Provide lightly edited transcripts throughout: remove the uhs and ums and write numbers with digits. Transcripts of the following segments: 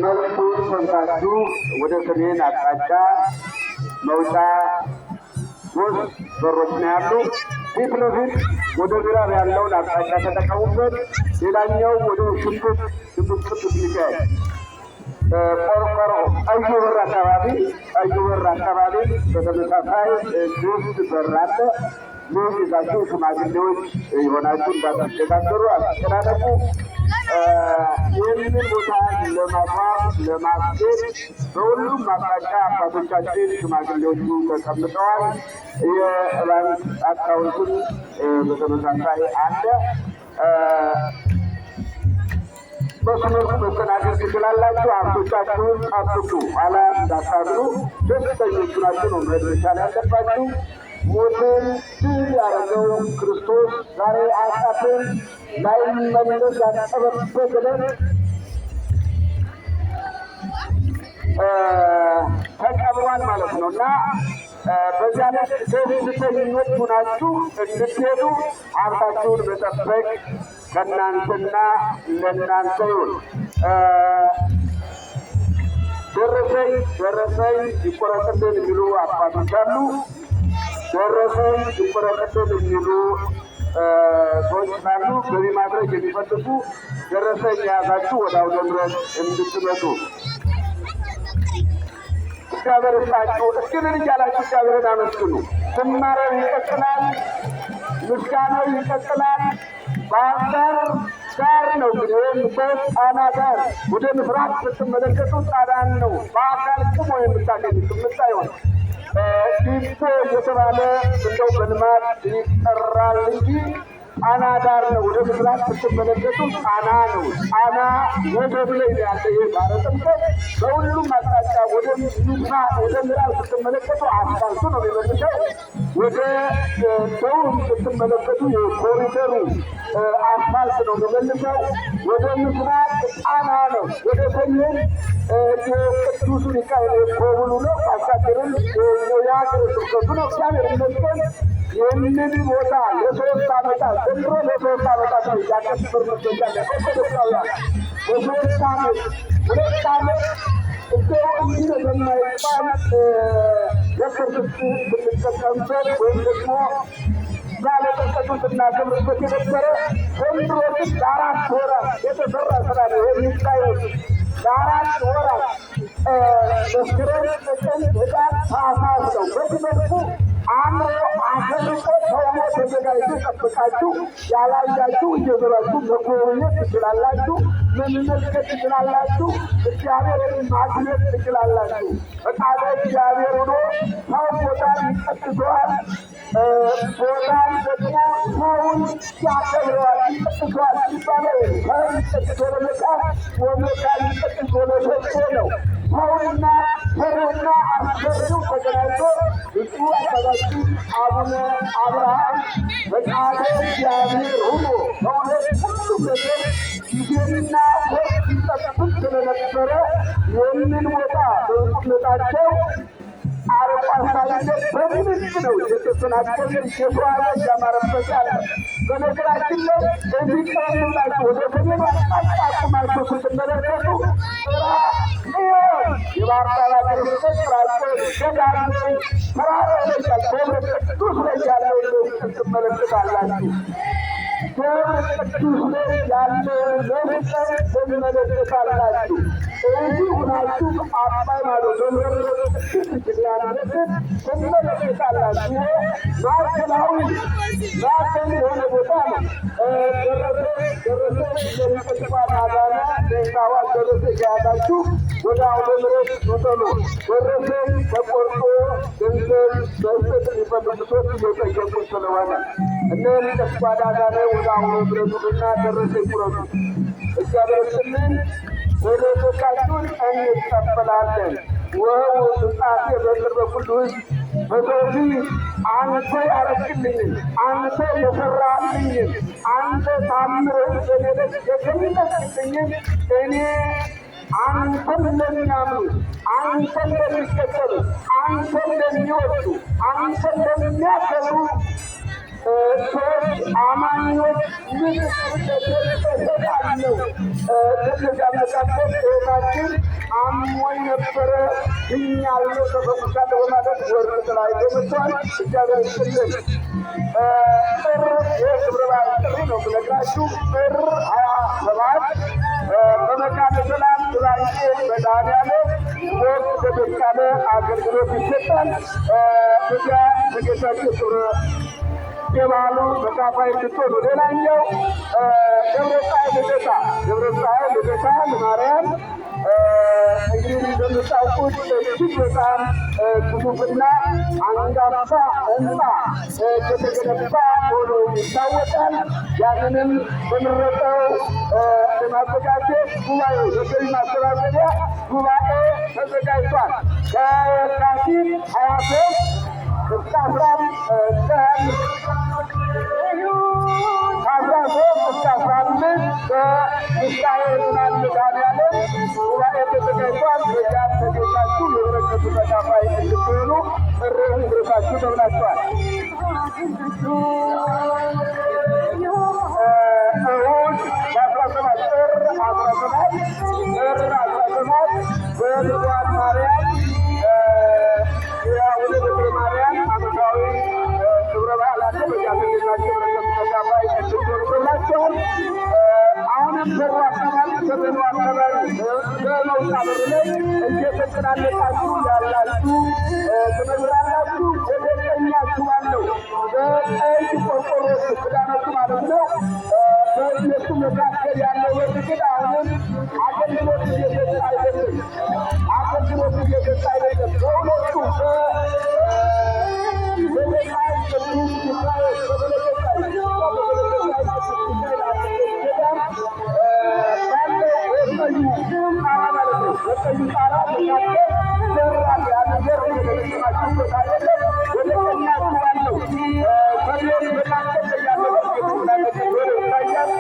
መልኩን ሰምታችሁ ወደ ሰሜን አቅጣጫ መውጫ ሶስት በሮች ነው ያሉ። ፊት ለፊት ወደ ምዕራብ ያለውን አቅጣጫ ተጠቀሙበት። ሌላኛው ወደ ሽንኩት ቅዱስ ሚካኤል ቆርቆሮ ቀዩ በር አካባቢ በተመሳሳይ ሶስት በር አለ። ምን ይዛችሁ ሽማግሌዎች የሆናችሁ እንዳትቸጋገሩ አትጨናነቁ። ይህንን ቦታ ለማስዋብ ለማስጌጥ በሁሉም አቅጣጫ አባቶቻችን ሽማግሌዎቹ ተቀምጠዋል። የባንክ አካውንቱን በተመሳሳይ አለ። በስመርኩ መስተናገር ትችላላችሁ። ሀብቶቻችሁን ጠብቁ፣ ኋላ እንዳታድሩ። ደስተኞቹ ናችሁ ነው መሄድ መቻል ያለባችሁ። ሞትን ድል ያደረገው ክርስቶስ ዛሬ ኃጢአትን ላይመለስ ያጠበበት ዕለት ተቀብሯል ማለት ነው እና በዚያ ላይ ደስተኞች ሁናችሁ እንድትሄዱ ሀብታችሁን መጠበቅ ከእናንተና ለእናንተ ይሁን። ደረሰኝ ይቆረጥልን የሚሉ አባቶች አሉ። ደረሰኝ ይቆረጥልን የሚሉ ሰዎች ካሉ በዚህ ማድረግ የሚፈልጉ ደረሰኝ የያዛችሁ ወደ አውደ ምሕረት እንድትመጡ እግዚአብሔር ይስጣችሁ። እስኪ ምን እያላችሁ እግዚአብሔርን አመስግኑ። ዝማሬው ይቀጥላል፣ ምስጋናው ይቀጥላል። ባህር ዳር ነው እንግዲህ ጣና ዳር ወደ ምስራቅ ስትመለከቱ ጣናን ነው በአካል ቁሞ የምታገኙት የምታዩት። ዲፖ እየተባለ እንደው በልማት ይጠራል እንጂ ጣና ዳር ነው። ወደ ምስራቅ ስትመለከቱ ጣና ነው። ጣና ወደብ ላይ ያለ ይህ ባህረ ጥምቀት በሁሉም አቅጣጫ ወደ ምዕራብ ስትመለከቱ አስፋልቱ ነው የሚመልሰው። ወደ ደቡብ ስትመለከቱ የኮሪደሩ አስፋልት ነው የሚመልሰው። ወደ ምስራቅ ጣና ነው። ወደ ሰሜን የቅዱስ ሚካኤል ኮብሉ ነው። ባሻገርም የሀገረ ስብከቱ ነው። እግዚአብሔር ይመስገን ይህንን ቦታ ለሶስት ዓመታት ዘንድሮ ለሶስት ዓመታት ነው ያቀስብር መገጃለ ኦርቶዶክሳውያን በሶስት ዓመት 2 ዓመት እዚው እንዲህ በማይባል የክርስት ብንጠቀምበት ወይም ደግሞ ባለጠቀቱን ስናከብርበት የነበረ ዘንድሮ ግን ለ4 ወራት የተሰራ ስራ ነው። የሚታየት ለ4 ወራት መስከረም፣ ጥቅምት፣ ህዳር፣ ታኅሳስ ነው። በዚህ መልኩ አምሮ አሸንቆ ተውሞ ተዘጋጅቶ ጠብቃችሁ ያላያችሁ እየዞራችሁ መጎብኘት ትችላላችሁ፣ መመልከት ትችላላችሁ፣ እግዚአብሔርን ማግኘት ትችላላችሁ። ፈቃደ እግዚአብሔር ሆኖ ሰው ቦታን ይቀድሰዋል፣ ቦታን ደግሞ ሰውን ያከብረዋል። ይቀድሰዋል ሲባለው ሰው ይቀድሶ ለመጣት ወመታ ይቀድሶ ለሰጥቶ ነው። ሰውና ሰሩና አስገሪው ተገናኝቶ እሱ አባታችን አቡነ አብርሃም ፈቃደ እግዚአብሔር ሆኖ በእውነት ሁሉ ነገር ጊዜና ወቅት ይጠብቅ ስለነበረ ይህንን ቦታ በእውቅነታቸው አርቆ አሳቢነት በምንጭ ነው የተሰናከለ የተዋለ ያማረበት ያለ። በነገራችን ላይ እዚህ ቀርምላቸው ወደ ሰሜን አቅጣጫ አቁማቸው ስትመለከቱ የባህር ዳር ሀገረ ስብከት ስራቸው ደጋሚ ተራራ ይለያል። ደብረ ቅዱስ ላይ ያለው ትመለከታላችሁ። ደብረ ቅዱስ ላይ ያለውን መስቀል ትመለከታላችሁ። እዚህ ሁናችሁ አባይ ማዶ ደብረ ቅዱስ ችግላነትን ትመለከታላችሁ። ማዕከላዊ የሆነ ቦታ ነው። ደረሰ የሚቀጥባ ማዳና ደስታዋ ደረሰ ያላችሁ ወደ አውደ ምሕረት ውጠሉ። ደረሰ ተቆርጦ ገንዘብ በስጥ የሚፈልጉ ሰዎች እየጠየቁ ስለሆነ እነዚህ ተስፋዳ ጋር ወደ አውደ ምሕረቱ እና ደረሰ ይቁረጡ። እግዚአብሔር ስልን ወደቶቻችሁን እንቀበላለን። ወህው ስጣሴ በቅርበ ኩሉ ሕዝብ በዚህ አንተ ያረክልኝን አንተ የሰራልኝን አንተ ታምረህ በሌለች የገለጽልኝን እኔ አንተን ለሚያምኑ አንተን ለሚከተሉ አንተን ለሚወዱ አንተን ለሚያከብሩ ሰዎች አማኞች ምስክር እሰጣለሁ። ከነዚያ መካከል እህታችን አሞኝ ነበረ ድኛለሁ ተፈውሻለሁ በማለት ወርቅ ላይ ገብቷል። እግዚአብሔር ይስጥልን። ጥር የክብረ በዓል ጥሪ ነው የምነግራችሁ። ጥር 27 በመካነ ሰላም ሱባኤ መድኃኔዓለም ሞት በተቻለ አገልግሎት ይሰጣል። በዚያ በጌታችን ክብረ የበዓሉ ተካፋይ እንድትሆኑ። ሌላኛው ደብረ ፀሐይ ልደታ ለማርያም እንግዲህ እንደምታውቁት እጅግ በጣም ግዙፍና አንጋፋ ሕንፃ የተገነባ ሆኖ ይታወቃል። ያንንም በምረጠው ለማዘጋጀት ጉባኤ የገቢ ማሰባሰቢያ ጉባኤ ተዘጋጅቷል። ከየካቲት 23 እስከ 15 በምስራየ ኅዙናን መድኃኔዓለም ጉባኤ ተዘጋጅቷል። በዚያ ተገኝታችሁ የበረከቱ ተካፋይ እንድትሆኑ ጥሪውን ይድረሳችሁ ተብላችኋል። እሑድ ጥር 17 በብፁዓን ማርያም የአቡነ በትረ ማርያም ዓመታዊ ክብረ በዓላቸው በዚያ ተገኝታችሁ የበረከቱ ተካፋይ እንድትሆኑ ተብላችኋል። አሁንም በሩ አካባቢ በበሩ አካባቢ በመውጫ በር ላይ እየተጨናነቃችሁ ያላችሁ ትመግራላችሁ። ወደ ቀኛችሁ ባለው በቀይ ቆርቆሮ ክዳኖቹ ማለት ነው። በእነሱ መካከል ያለው በር ግን አሁንም አገልግሎት እየሰጠ አይደለም። በሁለቱ በበቃይ ቅዱስ ሚካኤል በቀዩ ጣራ መካከል ዘራፍ ያለ ዘር የተገኘማችሁ ቦታ የለም። ወደ ቀኛችሁ ባለው በቤት መካከል ያለው ይታያል።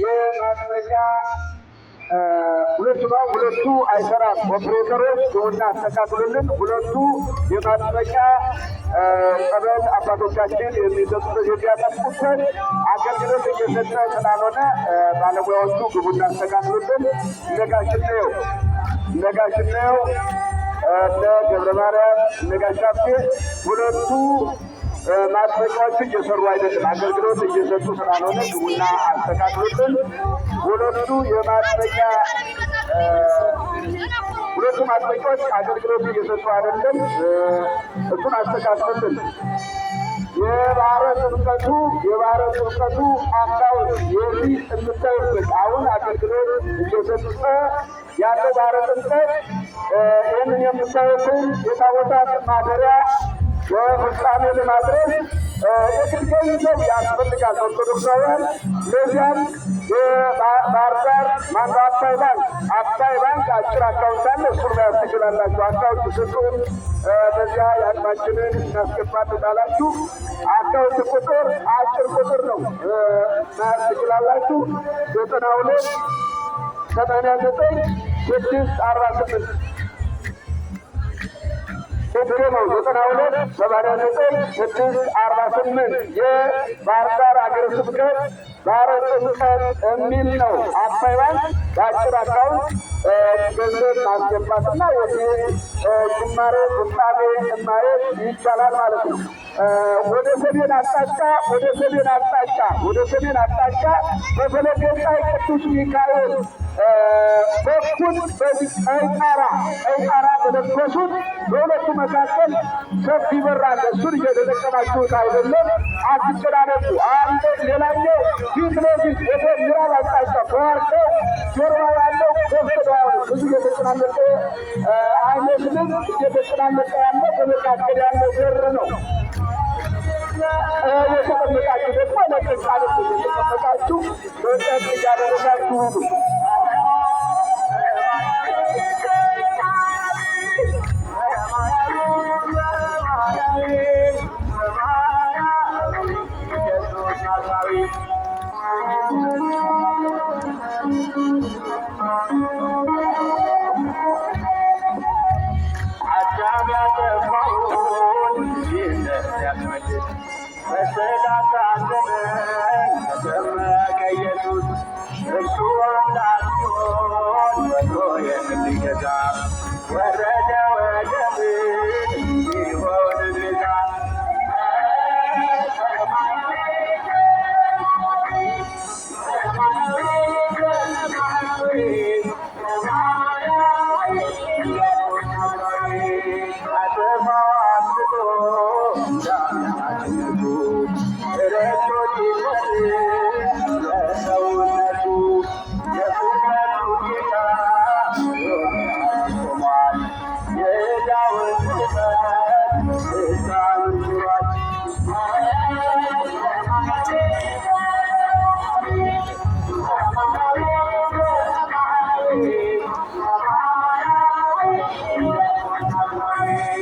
የማስረጃ ሁለቱ አይሰራም። ኦፕሬተሮች ጎና አስተካክሉልን። ሁለቱ የማስረጃ ጸበል አባቶቻችን የሚሰጡበት የሚያጠጡበት አገልግሎት እየሰጠ ስላልሆነ ባለሙያዎቹ ግቡና አስተካክሉልን። እነጋሽነው እነ ገብረ ማርያም እነጋሻቤ ሁለቱ ማጥመቂያዎቹ እየሰሩ አይደለም፣ አገልግሎት እየሰጡ ስላልሆነ ግቡና አስተካክሉልን። ሁለቱ ማጥመቂያዎች አገልግሎት እየሰጡ አይደለም፣ እሱን አስተካክሉልን። የባህረ ጥምቀቱ አካውንት የዚህ የምታዩበት አሁን አገልግሎት እየሰጠ ያለው ባህረ ጥምቀት ይህንን የምታዩትን የታቦታት ማደሪያ በፍጻሜ ለማድረስ የግድ ገንዘብ ያስፈልጋል። ኦርቶዶክሳውያን ለዚያም የባህር ዳር አባይ ባንክ አጭር አካውንት አለ። እሱን መያዝ ትችላላችሁ። አካውንት ስጡን፣ በዚያ የአቅማችንን እናስገባለን አላችሁ። አካውንት ቁጥር አጭር ቁጥር ነው፣ መያዝ ትችላላችሁ። 92 89 648 ስልክ ነው። 92 89 648 የባህር ዳር ሀገረ ስብከት ባህረ ጥምቀት የሚል ነው። አባይ ባንክ በአጭር አካውንት ገንዘብ ማስገባትና የዚህ ጅማሬ ፍጻሜ ማየት ይቻላል ማለት ነው። ወደ ሰሜን አቅጣጫ በፈለገ ፀሐይ ቅዱስ ሚካኤል በኩል በዚህ ቀይ ጣራ በለበሱት በሁለቱ መካከል ሰፊ በር አለ። እሱን እየተጠቀማችሁት አይደለም፣ አትጨናነቁ። አንድ ሌላኛው ፊት ለፊት ወደ ምዕራብ አቅጣጫ በዋርካው ጀርባ ያለው ኮስተዳው ብዙ እየተጨናነቀ አይመስልም። እየተጨናነቀ ያለ በመካከል ያለው በር ነው። የተጠመቃችሁ ደግሞ ለቅቃለት የተጠመቃችሁ በጠቅ እያደረጋችሁ ሁሉ ወረደ